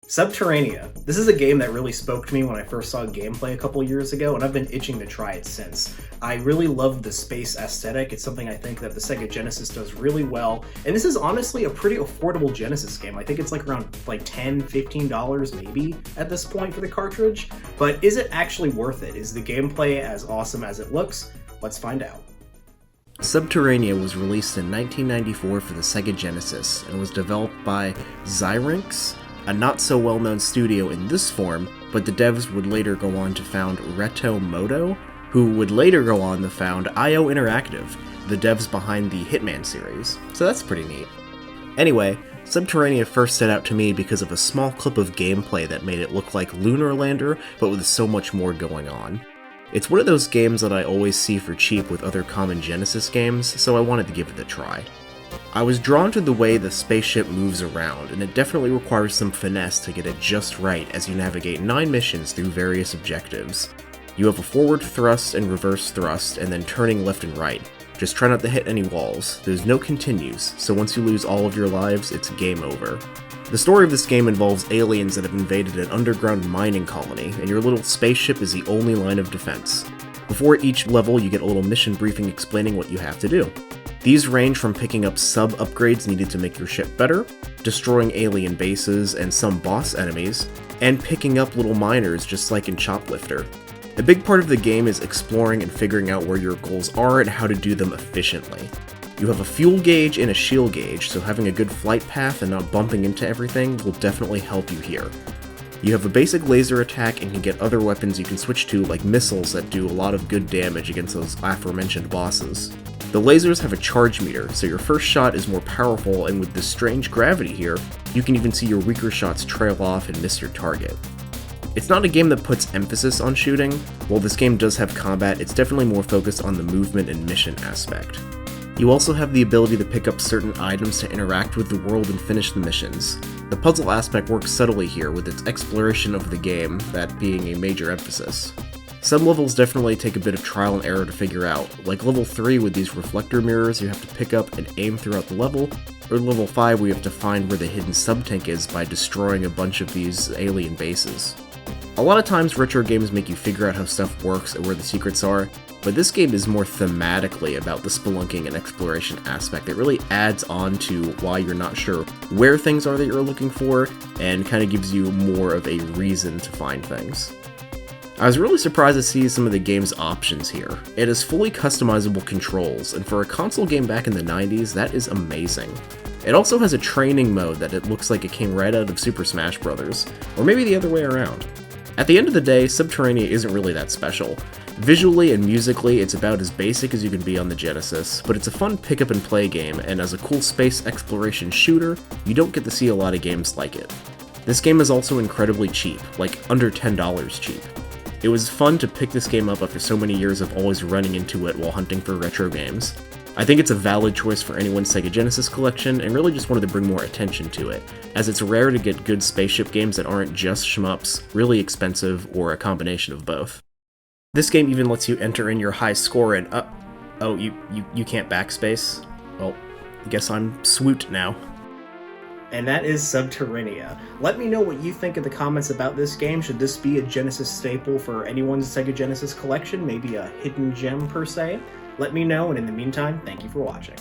Sub-Terrania. This is a game that really spoke to me when I first saw gameplay a couple years ago, and I've been itching to try it since. I really love the space aesthetic. It's something I think that the Sega Genesis does really well, and this is honestly a pretty affordable Genesis game. I think it's like around $10, $15 maybe at this point for the cartridge, but is it actually worth it? Is the gameplay as awesome as it looks? Let's find out. Sub-Terrania was released in 1994 for the Sega Genesis and was developed by Zyrinx, a not-so-well-known studio in this form, but the devs would later go on to found Reto Moto, who would later go on to found IO Interactive, the devs behind the Hitman series. So that's pretty neat. Anyway, Sub-Terrania first stood out to me because of a small clip of gameplay that made it look like Lunar Lander, but with so much more going on. It's one of those games that I always see for cheap with other common Genesis games, so I wanted to give it a try. I was drawn to the way the spaceship moves around, and it definitely requires some finesse to get it just right as you navigate 9 missions through various objectives. You have a forward thrust and reverse thrust, and then turning left and right. Just try not to hit any walls. There's no continues, so once you lose all of your lives, it's game over. The story of this game involves aliens that have invaded an underground mining colony, and your little spaceship is the only line of defense. Before each level, you get a little mission briefing explaining what you have to do. These range from picking up sub-upgrades needed to make your ship better, destroying alien bases and some boss enemies, and picking up little miners just like in Choplifter. A big part of the game is exploring and figuring out where your goals are and how to do them efficiently. You have a fuel gauge and a shield gauge, so having a good flight path and not bumping into everything will definitely help you here. You have a basic laser attack and can get other weapons you can switch to, like missiles that do a lot of good damage against those aforementioned bosses. The lasers have a charge meter, so your first shot is more powerful, and with this strange gravity here, you can even see your weaker shots trail off and miss your target. It's not a game that puts emphasis on shooting. While this game does have combat, it's definitely more focused on the movement and mission aspect. You also have the ability to pick up certain items to interact with the world and finish the missions. The puzzle aspect works subtly here, with its exploration of the game, that being a major emphasis. Some levels definitely take a bit of trial and error to figure out, like level 3 with these reflector mirrors you have to pick up and aim throughout the level, or level 5 where you have to find where the hidden sub-tank is by destroying a bunch of these alien bases. A lot of times retro games make you figure out how stuff works and where the secrets are, but this game is more thematically about the spelunking and exploration aspect. It really adds on to why you're not sure where things are that you're looking for, and kind of gives you more of a reason to find things. I was really surprised to see some of the game's options here. It has fully customizable controls, and for a console game back in the 90s, that is amazing. It also has a training mode that it looks like it came right out of Super Smash Bros., or maybe the other way around. At the end of the day, Sub-Terrania isn't really that special. Visually and musically, it's about as basic as you can be on the Genesis, but it's a fun pick-up and play game, and as a cool space exploration shooter, you don't get to see a lot of games like it. This game is also incredibly cheap, like under $10 cheap. It was fun to pick this game up after so many years of always running into it while hunting for retro games. I think it's a valid choice for anyone's Sega Genesis collection, and really just wanted to bring more attention to it, as it's rare to get good spaceship games that aren't just shmups, really expensive, or a combination of both. This game even lets you enter in your high score and oh, you can't backspace? Well, I guess I'm swooped now. And that is Sub-Terrania. Let me know what you think in the comments about this game. Should this be a Genesis staple for anyone's Sega Genesis collection? Maybe a hidden gem per se? Let me know, and in the meantime, thank you for watching.